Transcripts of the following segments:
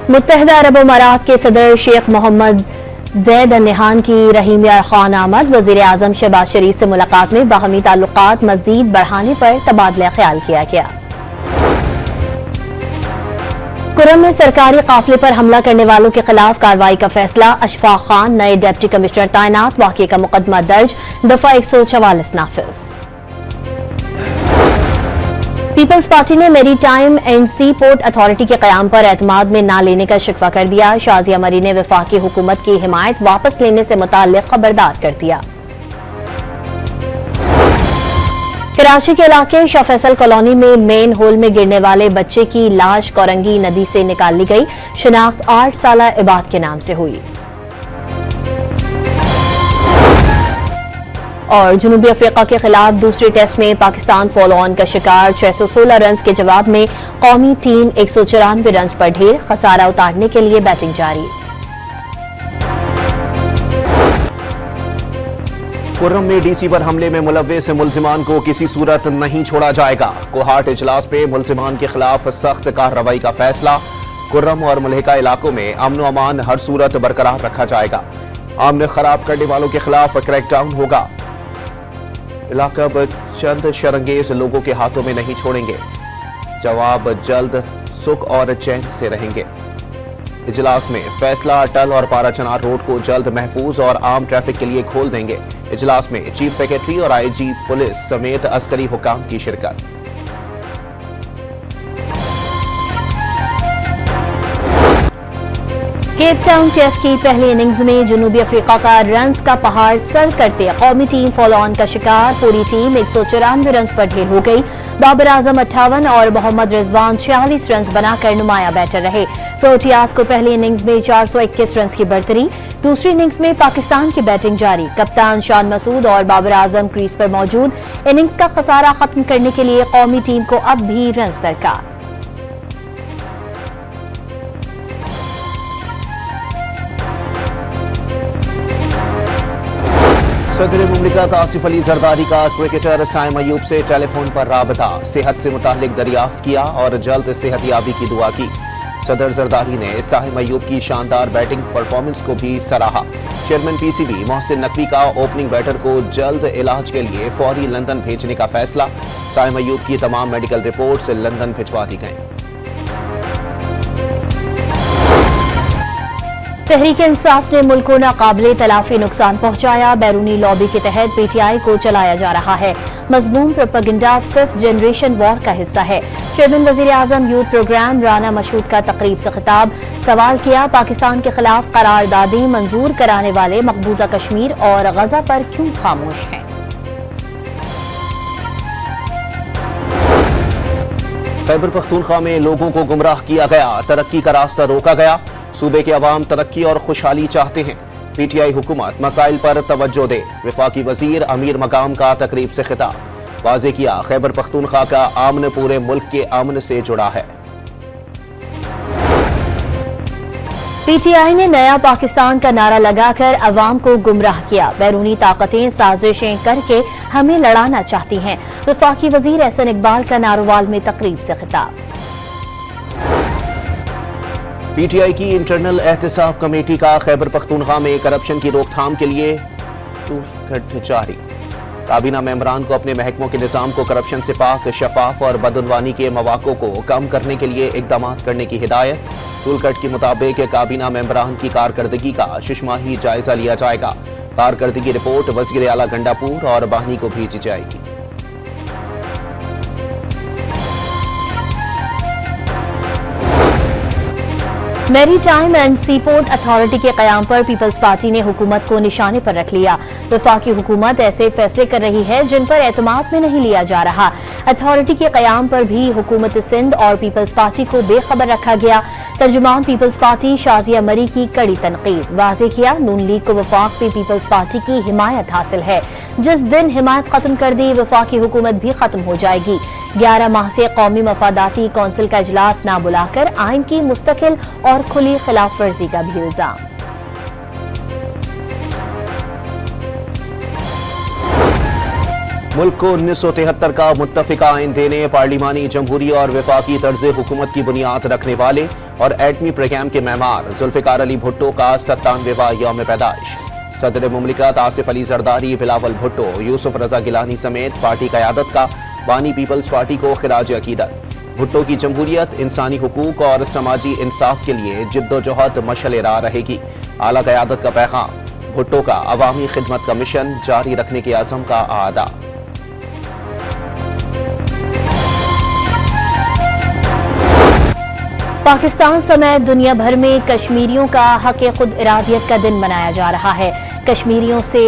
متحدہ عرب امارات کے صدر شیخ محمد زید ال نہیان کی رحیم یار خان آمد۔ وزیر اعظم شہباز شریف سے ملاقات میں باہمی تعلقات مزید بڑھانے پر تبادلہ خیال کیا گیا۔ کرم میں سرکاری قافلے پر حملہ کرنے والوں کے خلاف کارروائی کا فیصلہ۔ اشفاق خان نئے ڈپٹی کمشنر تعینات۔ واقعے کا مقدمہ درج، دفعہ 144 نافذ۔ پیپلز پارٹی نے میری time and sea port authority کے قیام پر اعتماد میں نہ لینے کا شکوہ کر دیا۔ شازیہ مری نے وفاقی حکومت کی حمایت واپس لینے سے متعلق خبردار کر دیا۔ کراچی کے علاقے شاہ فیصل کالونی میں مین ہول میں گرنے والے بچے کی لاش کورنگی ندی سے نکال لی گئی۔ شناخت 8 سالہ عباد کے نام سے ہوئی۔ اور جنوبی افریقہ کے خلاف دوسرے ٹیسٹ میں پاکستان فالو آن کا شکار۔ 616 رنز کے جواب میں قومی ٹیم 194 رنز پر ڈھیر۔ خسارہ اتارنے کے لیے بیٹنگ جاری۔ کرم میں ڈی سی پر حملے میں ملوث ملزمان کو کسی صورت نہیں چھوڑا جائے گا۔ کوہاٹ اجلاس پہ ملزمان کے خلاف سخت کارروائی کا فیصلہ۔ کرم اور ملحقہ علاقوں میں امن و امان ہر صورت برقرار رکھا جائے گا۔ امن خراب کرنے والوں کے خلاف کریک ڈاؤن ہوگا۔ علاقہ چند شرنگیز لوگوں کے ہاتھوں میں نہیں چھوڑیں گے۔ جواب جلد سکھ اور چین سے رہیں گے۔ اجلاس میں فیصلہ اٹل اور پارا چنار روڈ کو جلد محفوظ اور عام ٹریفک کے لیے کھول دیں گے۔ اجلاس میں چیف سیکرٹری اور آئی جی پولیس سمیت عسکری حکام کی شرکت۔ کیپ ٹاؤن ٹیسٹ کی پہلی اننگز میں جنوبی افریقہ کا رنز کا پہاڑ سر کرتے قومی ٹیم فالو آن کا شکار۔ پوری ٹیم 194 رنز پر ڈھیر ہو گئی۔ بابر اعظم 58 اور محمد رضوان 46 رنز بنا کر نمایاں بیٹر رہے۔ پروٹیاز کو پہلی اننگز میں 421 رنز کی برتری۔ دوسری اننگز میں پاکستان کی بیٹنگ جاری۔ کپتان شان مسعود اور بابر اعظم کریز پر موجود۔ اننگز کا خسارہ ختم کرنے کے لیے قومی ٹیم کو اب بھی رنز درکار۔ صدر مملکت آصف علی زرداری کا کرکٹر سائم ایوب سے ٹیلی فون پر رابطہ۔ صحت سے متعلق دریافت کیا اور جلد صحت یابی کی دعا کی۔ صدر زرداری نے سائم ایوب کی شاندار بیٹنگ پرفارمنس کو بھی سراہا۔ Chairman P C B Mohsin Naqvi کا اوپننگ بیٹر کو جلد علاج کے لیے فوری لندن بھیجنے کا فیصلہ۔ سائم ایوب کی تمام میڈیکل رپورٹس لندن بھجوا دی گئیں۔ تحریک انصاف نے ملک کو ناقابل تلافی نقصان پہنچایا۔ بیرونی لابی کے تحت پی ٹی آئی کو چلایا جا رہا ہے۔ مضمون پروپیگنڈا 5th جنریشن وار کا حصہ ہے۔ چیئرمین وزیر اعظم یوتھ پروگرام رانا مشہود کا تقریب سے خطاب۔ سوال کیا، پاکستان کے خلاف قراردادیں منظور کرانے والے مقبوضہ کشمیر اور غزہ پر کیوں خاموش ہیں؟ خیبر پختونخوا میں لوگوں کو گمراہ کیا گیا، ترقی کا راستہ روکا گیا۔ صوبے کے عوام ترقی اور خوشحالی چاہتے ہیں۔ پی ٹی آئی حکومت مسائل پر توجہ دے۔ وفاقی وزیر امیر مقام کا تقریب سے خطاب۔ واضح کیا، خیبر پختونخوا کا امن پورے ملک کے امن سے جڑا ہے۔ پی ٹی آئی نے نیا پاکستان کا نعرہ لگا کر عوام کو گمراہ کیا۔ بیرونی طاقتیں سازشیں کر کے ہمیں لڑانا چاہتی ہیں۔ وفاقی وزیر احسن اقبال کا ناروال میں تقریب سے خطاب۔ پی ٹی آئی کی انٹرنل احتساب کمیٹی کا خیبر پختونخوا میں کرپشن کی روک تھام کے لیے ٹول کٹ جاری۔ کابینہ ممبران کو اپنے محکموں کے نظام کو کرپشن سے پاک، شفاف اور بدعنوانی کے مواقع کو کم کرنے کے لیے اقدامات کرنے کی ہدایت۔ ٹول کٹ کے مطابق کابینہ ممبران کی کارکردگی کا ششماہی جائزہ لیا جائے گا۔ کارکردگی رپورٹ وزیر اعلیٰ گنڈاپور اور باہنی کو بھیجی جائے گی۔ میری time and sea port authority کے قیام پر پیپلز پارٹی نے حکومت کو نشانے پر رکھ لیا۔ وفاقی حکومت ایسے فیصلے کر رہی ہے جن پر اعتماد میں نہیں لیا جا رہا۔ اتھارٹی کے قیام پر بھی حکومت سندھ اور پیپلز پارٹی کو بے خبر رکھا گیا۔ ترجمان پیپلز پارٹی شازیہ مری کی کڑی تنقید۔ واضح کیا، نون لیگ کو وفاق پہ پیپلز پارٹی کی حمایت حاصل ہے۔ جس دن حمایت ختم کر دی، وفاقی حکومت بھی ختم ہو جائے گی۔ 11 ماہ سے قومی مفاداتی کونسل کا اجلاس نہ بلا کر آئین کی مستقل اور کھلی خلاف ورزی کا بھی الزام۔ मुल्क को 1973 का मुत्तफिका आइन देने, पार्लिमानी जमहूरी और वफाकी तर्ज हुकूमत की बुनियाद रखने वाले और एटमी प्रोग्राम के मेहमान जुल्फिकार अली भुट्टो का 97वां यौम पैदाइश। सदर मुमलिकत आसिफ अली जरदारी, बिलावल भुट्टो, यूसुफ रजा गिलानी समेत पार्टी क़यादत का बानी पीपल्स पार्टी को खिराज अकीदत। भुट्टो की जमहूरियत, इंसानी हुकूक और समाजी इंसाफ के लिए जिद्दोजहद मशअल राह रहेगी। आला क़यादत का पैगाम, भुट्टो का अवामी खिदमत का मिशन जारी रखने के अज़म का आदा। पाकिस्तान समेत दुनिया भर में कश्मीरियों का हक खुद इरादियत का दिन मनाया जा रहा है। कश्मीरियों से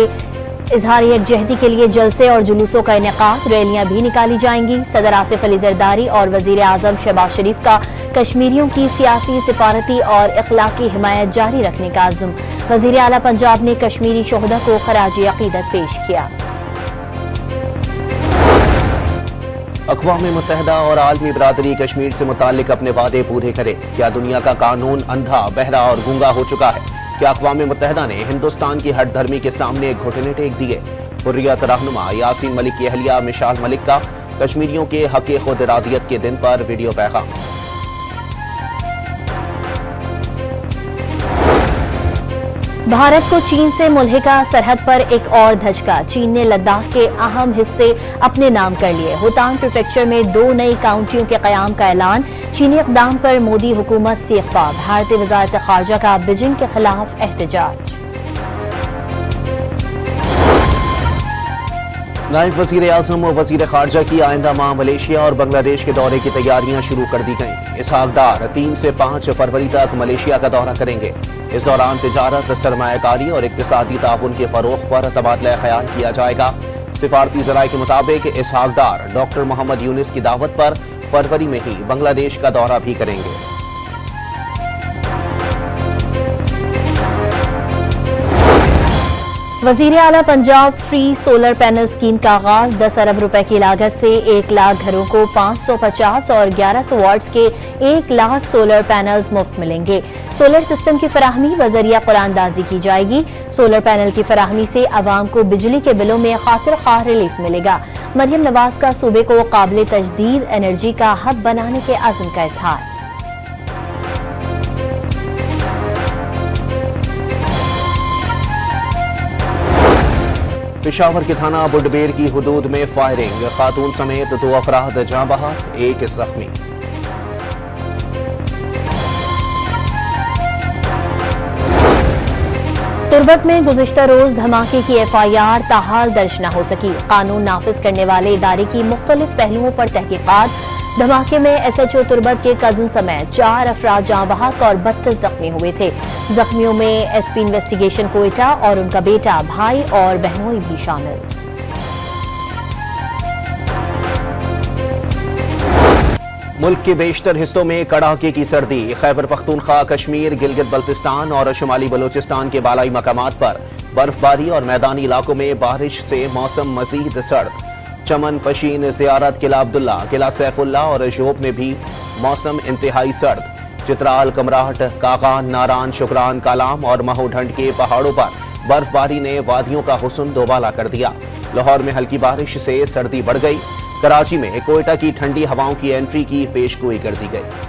इजहार यकजहती के लिए जलसे और जुलूसों का इनेकाद, रैलियां भी निकाली जाएंगी। सदर आसिफ अली जरदारी और वजीर आजम शहबाज शरीफ का कश्मीरियों की सियासी, सिफारती और इखलाकी हिमायत जारी रखने का अज़्म। वजीर आला पंजाब ने कश्मीरी शोहदा को खराज अकीदत पेश किया। अक़वाम मुत्तहिदा और आलमी बरादरी कश्मीर से मुताल्लिक अपने वादे पूरे करे। क्या दुनिया का कानून अंधा, बहरा और गूंगा हो चुका है? क्या अक़वाम मुत्तहिदा ने हिंदुस्तान की हट धर्मी के सामने घुटने टेक दिए? हुर्रियत रहनुमा यासीन मलिक की अहलिया मिशाल मलिक का कश्मीरियों के हक खुद इरादियत के दिन पर वीडियो पैगाम। भारत को चीन से मुल्हिका सरहद पर एक और धचका। चीन ने लद्दाख के अहम हिस्से अपने नाम कर लिए। होतांग प्रीफेक्चर में 2 नई काउंटियों के क़याम का ऐलान। चीनी इक़दाम पर मोदी हुकूमत से इख्फा। भारतीय वज़ारत ख़ारजा का बीजिंग के खिलाफ एहतजाज। नायब वज़ीर आज़म और वज़ीर ख़ारजा की आइंदा माह मलेशिया और बांग्लादेश के दौरे की तैयारियां शुरू कर दी गईं। इसहाक डार 3 से 5 फरवरी तक मलेशिया का दौरा करेंगे। इस दौरान तिजारत, सरमायाकारी और इक़्तिसादी ताउन के फ़रोग़ पर तबादला ख़याल किया जाएगा। सिफारती ज़राए के मुताबिक इसहाक डार डॉक्टर मोहम्मद यूनिस की दावत पर फरवरी में ही बांग्लादेश का दौरा भी करेंगे। वज़ीर आला Punjab free solar panel scheme का आगाज। 10 अरब रुपए की लागत से 1 लाख घरों को 550 और 1100 वाट्स के 1 लाख सोलर पैनल्स मुफ्त मिलेंगे। सोलर सिस्टम की फराहमी बजरिया कुरानदाजी की जाएगी। सोलर पैनल की फराहमी से आवाम को बिजली के बिलों में खातिर खाह रिलीफ मिलेगा। मरियम नवाज का सूबे को काबिल तजदीद एनर्जी का हब बनाने के अज़्म का इजहार। पेशावर के थाना बुडबेर की हुदूद में फायरिंग, खातून समेत 2 अफराद जाँ बहक, 1 जख्मी। तुर्बत में गुज़िश्ता रोज धमाके की FIR ताहाल दर्ज न हो सकी। कानून नाफिज करने वाले इदारे की मुख्तलिफ पहलुओं पर तहकीकात। धमाके में SHO तुर्बत के कज़न समेत 4 अफराद जाँ बहक और 32 जख्मी हुए थे। जख्मियों में SP इन्वेस्टिगेशन कोयटा और उनका बेटा, भाई और बहनोई भी शामिल। मुल्क के बेशतर हिस्सों में कड़ाके की सर्दी। खैबर पख्तूनख्वा, कश्मीर, गिलगित बल्तिस्तान और शुमाली बलोचिस्तान के बालाई मकामात पर बर्फबारी और मैदानी इलाकों में बारिश से मौसम मजीद सर्द। चमन, पशीन, ज़ियारत, किला अब्दुल्ला, किला सैफुल्ला और शोब में भी मौसम इंतहाई सर्द। चित्राल, कमराहट, कागान, नारान, शुक्रान, कालाम और महोढंड के पहाड़ों पर बर्फबारी ने वादियों का हुस्न दोबाला कर दिया। लाहौर में हल्की बारिश से सर्दी बढ़ गई। कराची में कोयटा की ठंडी हवाओं की एंट्री की पेशगोई कर दी गई।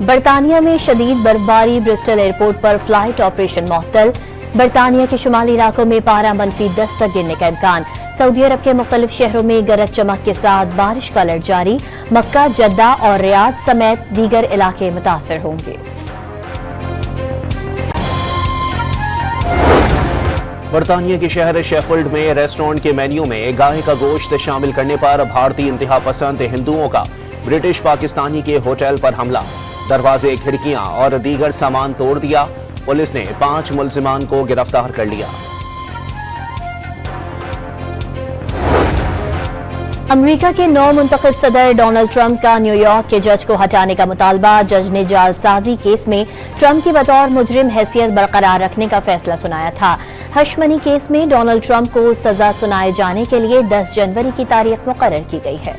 बरतानिया में शदीद बर्फबारी, ब्रिस्टल एयरपोर्ट पर फ्लाइट ऑपरेशन मुअत्तल। बरतानिया के शुमाली इलाकों में पारा -10 तक गिरने का इम्कान। सऊदी अरब के मुख्तलिफ शहरों में गरज चमक के साथ बारिश का अलर्ट जारी। मक्का, जद्दा और रियाद समेत दीगर इलाके मुतासर होंगे। बरतानिया के शहर शेफील्ड में रेस्टोरेंट के मेन्यू में गाय का गोश्त शामिल करने पर भारतीय इंतहा पसंद हिंदुओं का ब्रिटिश पाकिस्तानी के होटल पर हमला। दरवाजे, खिड़कियां और दीगर सामान तोड़ दिया। पुलिस ने 5 मुल्जिमान को गिरफ्तार कर लिया। अमेरिका के नौ मुंतखब सदर डोनाल्ड ट्रंप का न्यूयॉर्क के जज को हटाने का मुतालबा। जज ने जालसाजी केस में ट्रंप की बतौर मुजरिम हैसियत बरकरार रखने का फैसला सुनाया था। हश मनी केस में डोनाल्ड ट्रंप को सजा सुनाए जाने के लिए 10 जनवरी की तारीख मुकर्रर की गई है।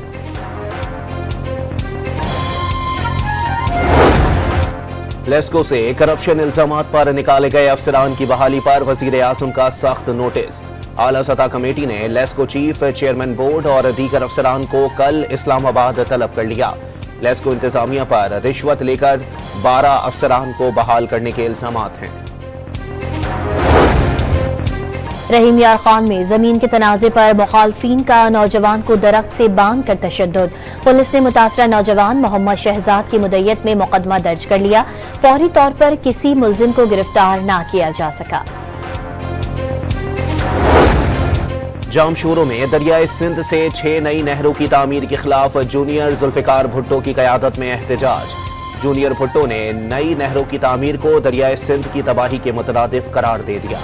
लेस्को से करप्शन इल्जामात पर निकाले गए अफसरान की बहाली पर वजीर आजम का सख्त नोटिस। आला सतह कमेटी ने लेस्को चीफ, चेयरमैन बोर्ड और दीगर अफसरान को कल इस्लामाबाद तलब कर लिया। लेस्को इंतजामिया पर रिश्वत लेकर 12 अफसरान को बहाल करने के इल्जामात हैं। रहीम यार खान में जमीन के तनाजे पर मुखालफीन का नौजवान को दरख्त से बांध कर तशद्दुद। पुलिस ने मुतासरा नौजवान मोहम्मद शहजाद की मुद्दत में मुकदमा दर्ज कर लिया। फौरी तौर पर किसी मुलजिम को गिरफ्तार न किया जा सका। जामशोरों में दरियाए सिंध से 6 नई नहरों की तामीर के खिलाफ जूनियर जुल्फिकार भुट्टो की क़यादत में एहतजाज। जूनियर भुट्टो ने नई नहरों की तामीर को दरियाए सिंध की तबाही के मुतरादिफ करार दे दिया।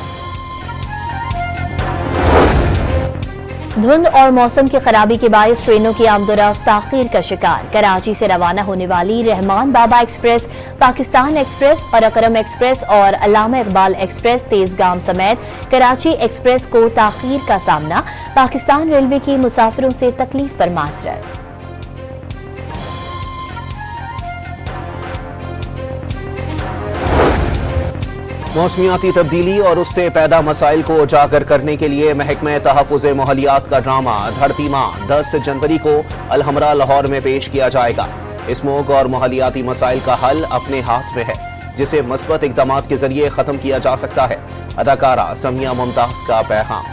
धुंध और मौसम की खराबी के बायस ट्रेनों की आमदोरफ्त ताखीर का शिकार। कराची से रवाना होने वाली रहमान बाबा एक्सप्रेस, पाकिस्तान एक्सप्रेस और अकरम एक्सप्रेस और अल्लामा इकबाल एक्सप्रेस तेजगाम समेत कराची एक्सप्रेस को ताखीर का सामना। पाकिस्तान रेलवे की मुसाफिरों से तकलीफ पर माजरत। मौसमियाती तब्दीली और उससे पैदा मसाइल को उजागर करने के लिए महकमे तहफ़्फ़ुज़ माहौलियात का ड्रामा धरती माँ 10 जनवरी को अलहमरा लाहौर में पेश किया जाएगा। स्मोग और माहौलियाती मसाइल का हल अपने हाथ में है, जिसे मस्बत इक़दामात के जरिए ख़त्म किया जा सकता है। अदाकारा समिया मुमताज़ का पैगाम।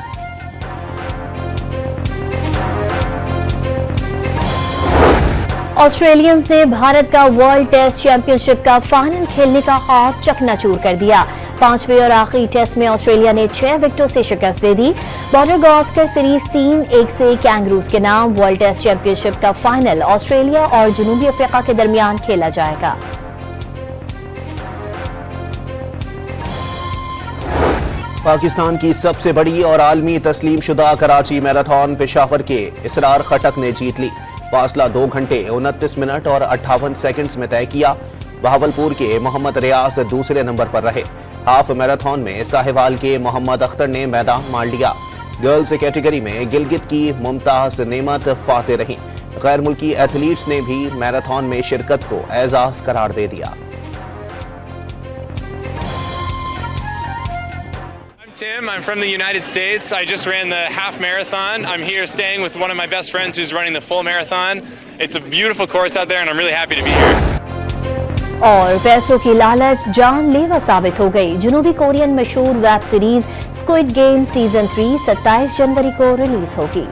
ऑस्ट्रेलियंस ने भारत का वर्ल्ड टेस्ट चैंपियनशिप का फाइनल खेलने का ख्वाब चकनाचूर कर दिया। 5वें और आखिरी टेस्ट में ऑस्ट्रेलिया ने 6 विकेटों से शिकस्त दे दी। बॉर्डर गावस्कर सीरीज 3-1 से कैंगरूज के नाम वर्ल्ड टेस्ट चैंपियनशिप का फाइनल ऑस्ट्रेलिया और जनूबी अफ्रीका के दरमियान खेला जाएगा। पाकिस्तान की सबसे बड़ी और आलमी तस्लीम शुदा कराची मैराथन पेशावर के इसरार खटक ने जीत ली। फासला 2 घंटे 29 मिनट और 58 सेकंड्स में तय किया। बहावलपुर के मोहम्मद रियाज दूसरे नंबर पर रहे। हाफ मैराथन में साहिवाल के मोहम्मद अख्तर ने मैदान मार लिया। गर्ल्स कैटेगरी में गिलगित की मुमताज नेमत फाते रही। गैर मुल्की एथलीट्स ने भी मैराथन में शिरकत को एजाज करार दे दिया। Tim, I'm from the United States. I just ran the half marathon. I'm here staying with one of my best friends who's running the full marathon. It's a beautiful course out there and I'm really happy to be here. और पैसों की लालच जानलेवा साबित हो गई। जनूबी Korean मशहूर web series squid game season 3 27 जनवरी को रिलीज होगी।